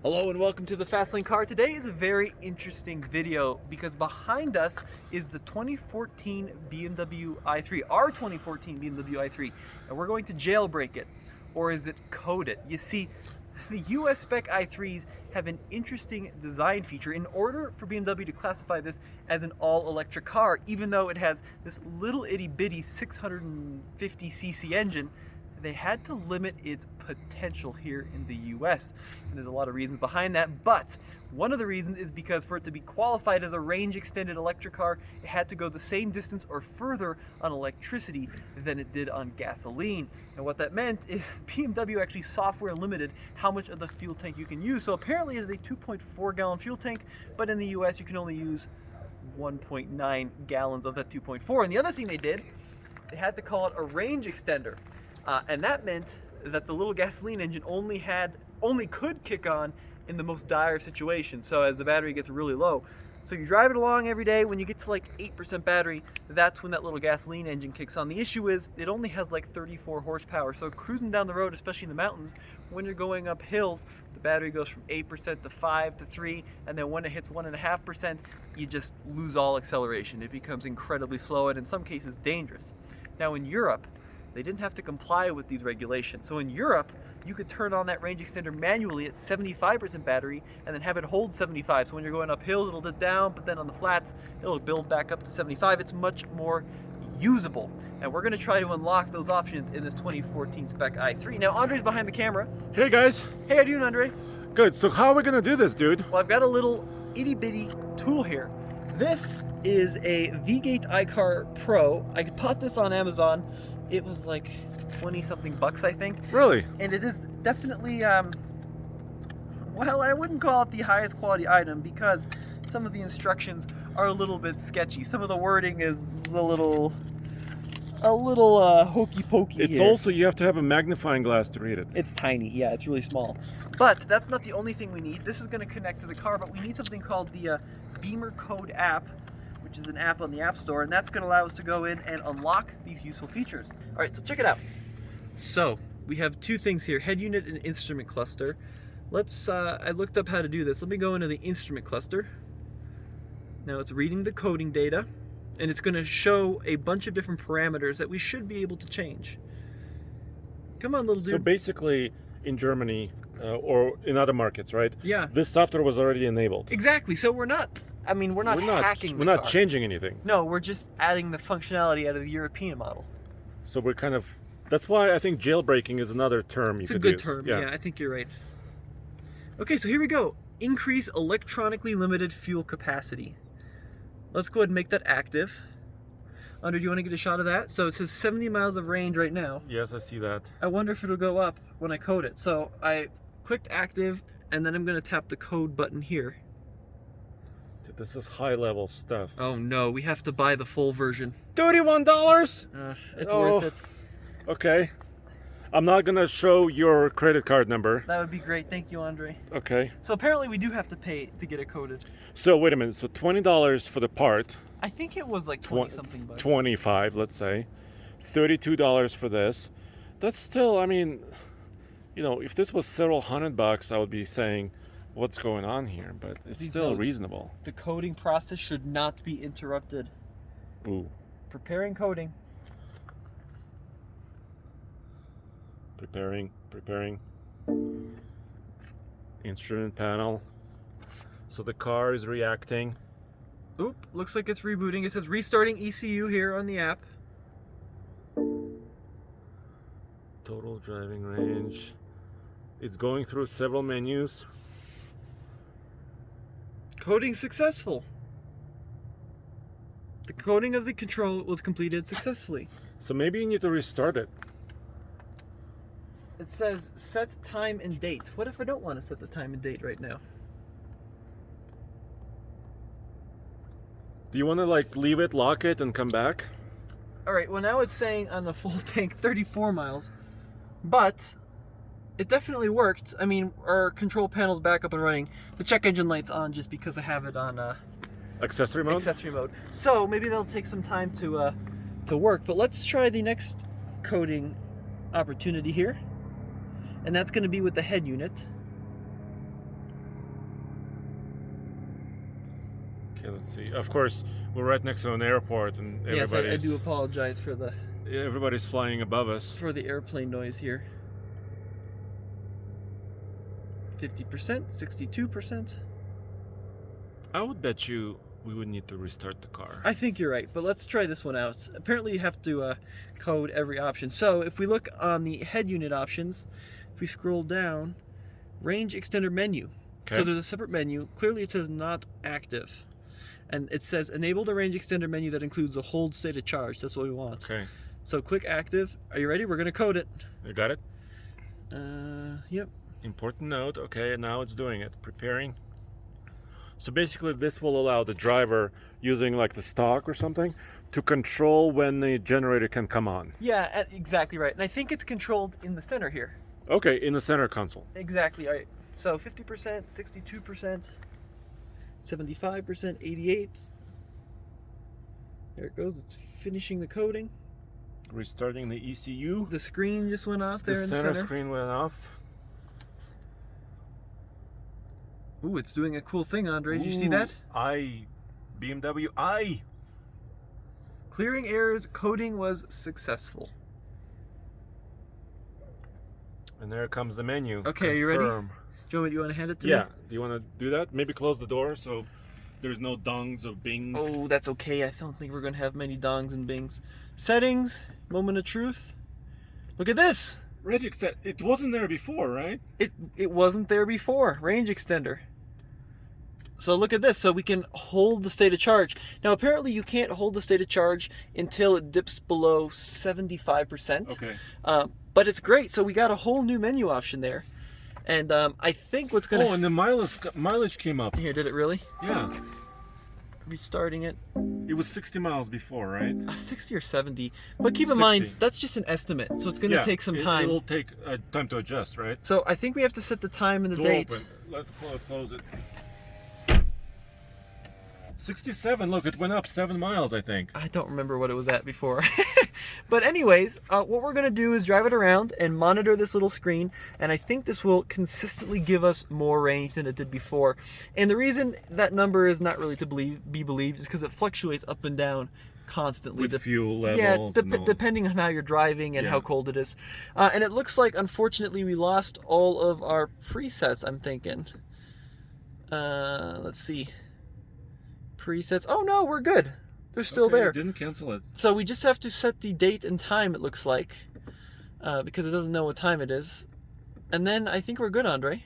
Hello and welcome to the Fastlane Car. Today is a very interesting video because behind us is the 2014 BMW i3, our 2014 BMW i3, and we're going to jailbreak it, or is it code it? You see, the US spec i3s have an interesting design feature. In order for BMW to classify this as an all-electric car, even though it has this little itty-bitty 650cc engine, they had to limit its potential here in the US. And there's a lot of reasons behind that, but one of the reasons is because for it to be qualified as a range-extended electric car, it had to go the same distance or further on electricity than it did on gasoline. And what that meant is BMW actually software limited how much of the fuel tank you can use. So apparently it is a 2.4 gallon fuel tank, but in the US you can only use 1.9 gallons of that 2.4. And the other thing they did, they had to call it a range extender. And that meant that the little gasoline engine only could kick on in the most dire situation. So as the battery gets really low. So you drive it along every day, when you get to like 8% battery, that's when that little gasoline engine kicks on. The issue is it only has like 34 horsepower. So cruising down the road, especially in the mountains, when you're going up hills, the battery goes from 8% to 5 to 3, and then when it hits 1.5%, you just lose all acceleration. It becomes incredibly slow and in some cases dangerous. Now in Europe, they didn't have to comply with these regulations. So in Europe, you could turn on that range extender manually at 75% battery and then have it hold 75. So when you're going up hills, it'll dip down, but then on the flats, it'll build back up to 75. It's much more usable. And we're gonna try to unlock those options in this 2014 spec i3. Now, Andre's behind the camera. Hey guys. Hey, how you doing, Andre? Good. So how are we gonna do this, dude? Well, I've got a little itty bitty tool here. This is a V-Gate iCar Pro. I bought this on Amazon. It was like 20 something bucks, I think. Really? And it is definitely, well, I wouldn't call it the highest quality item because some of the instructions are a little bit sketchy. Some of the wording is a little hokey pokey. It's here. also, you have to have a magnifying glass to read it. It's tiny, yeah, it's really small. But that's not the only thing we need. This is going to connect to the car, but we need something called the Beamer Code app, which is an app on the App Store, and that's going to allow us to go in and unlock these useful features. All right, so check it out. So we have two things here, head unit and instrument cluster. Let's, I looked up how to do this. Let me go into the instrument cluster. Now it's reading the coding data, and it's going to show a bunch of different parameters that we should be able to change. Come on, little dude. So basically, in Germany, or in other markets, right? Yeah. This software was already enabled. Exactly, so we're not hacking We're the not car. changing anything. No, we're just adding the functionality out of the European model. So we're kind of, that's why I think jailbreaking is another term you could use. It's a good term, yeah, I think you're right. Okay, so here we go. Increase electronically limited fuel capacity. Let's go ahead and make that active. Andre, do you want to get a shot of that? So it says 70 miles of range right now. Yes, I see that. I wonder if it'll go up when I code it. So I clicked active, and then I'm going to tap the code button here. This is high level stuff. Oh no, we have to buy the full version. $31? It's Oh. worth it. Okay. I'm not gonna show your credit card number. That would be great. Thank you, Andre. Okay. So apparently we do have to pay to get it coded. So wait a minute. So $20 for the part. I think it was like 20 something bucks. 25, let's say. $32 for this. That's still, I mean, you know, if this was several $100, I would be saying, what's going on here? But it's These still notes. reasonable. The coding process should not be interrupted. Ooh. Preparing coding. Preparing. Instrument panel. So the car is reacting. Oop, looks like it's rebooting. It says restarting ECU here on the app. Total driving range. It's going through several menus. Coding successful. The coding of the control was completed successfully. So maybe you need to restart it. It says set time and date. What if I don't want to set the time and date right now? Do you want to like leave it, lock it, and come back? All right, well now it's saying on the full tank 34 miles, but it definitely worked. I mean, our control panel's back up and running. The check engine light's on just because I have it on Accessory mode? accessory mode. So maybe that'll take some time to work, but let's try the next coding opportunity here. And that's going to be with the head unit. Okay, let's see. Of course, we're right next to an airport, and Yes, I do apologize everybody's flying above us. for the airplane noise here. 50%, 62%. I would bet you we would need to restart the car. I think you're right, but let's try this one out. Apparently you have to code every option. So if we look on the head unit options, if we scroll down, range extender menu. Okay. So there's a separate menu. Clearly it says not active. And it says enable the range extender menu that includes a hold state of charge. That's what we want. Okay. So click active. Are you ready? We're going to code it. You got it? Yep. Important note. Okay, now it's doing it. Preparing. So basically this will allow the driver, using like the stock or something, to control when the generator can come on. Yeah, exactly right. And I think it's controlled in the center here. Okay, in the center console. Exactly right. So 50%, 62%, 75%, 88. There it goes. It's finishing the coding. Restarting the ECU. The screen just went off there The in the center center. screen went off. Ooh, it's doing a cool thing, Andre. Did you see that? BMW I. Clearing errors, coding was successful. And there comes the menu. Okay, are you ready? Confirm. Joe, do you want to hand it to me? Yeah. Do you want to do that? Maybe close the door so there's no dongs or bings. Oh, that's okay. I don't think we're going to have many dongs and bings. Settings, moment of truth. Look at this. Range extender. It wasn't there before, right? It wasn't there before. Range extender. So look at this. So we can hold the state of charge. Now apparently you can't hold the state of charge until it dips below 75%. Okay. But it's great. So we got a whole new menu option there. And I think what's going to... Oh, and the mileage came up. Here, did it really? Yeah. Restarting it. It was 60 miles before, right? 60 or 70. But keep in mind, 60. that's just an estimate. So it's going to take some time. It'll take time to adjust, right? So I think we have to set the time and the Door date. open. Let's close it. 67. Look, it went up 7 miles, I think. I don't remember what it was at before. But anyways, what we're going to do is drive it around and monitor this little screen. And I think this will consistently give us more range than it did before. And the reason that number is not really to be believed is because it fluctuates up and down constantly. With fuel levels. Yeah, depending on how you're driving and how cold it is. And it looks like, unfortunately, we lost all of our presets, I'm thinking. Let's see. Presets. Oh no, we're good. They're still there. Didn't cancel it. So we just have to set the date and time, it looks like, because it doesn't know what time it is. And then I think we're good, Andre.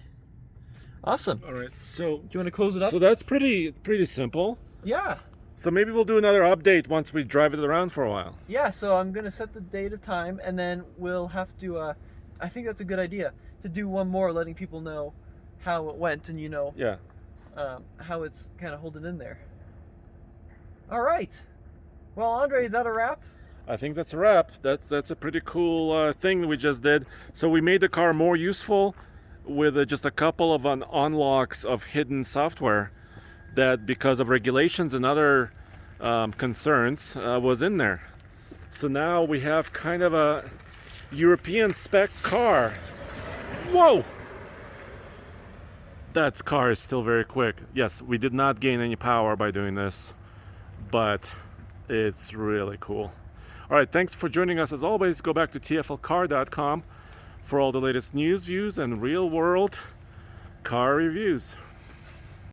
Awesome. All right. So Do you want to close it up? So that's pretty simple. Yeah. So maybe we'll do another update once we drive it around for a while. Yeah, so I'm going to set the date of time, and then we'll have to, I think that's a good idea, to do one more, letting people know how it went and, Yeah. how it's kind of holding in there. All right. Well, Andre, is that a wrap? I think that's a wrap. That's a pretty cool thing that we just did. So we made the car more useful with just a couple of unlocks of hidden software that, because of regulations and other concerns, was in there. So now we have kind of a European spec car. Whoa! That car is still very quick. Yes, we did not gain any power by doing this, but it's really cool. All right, thanks for joining us. As always, go back to tflcar.com for all the latest news, views, and real-world car reviews.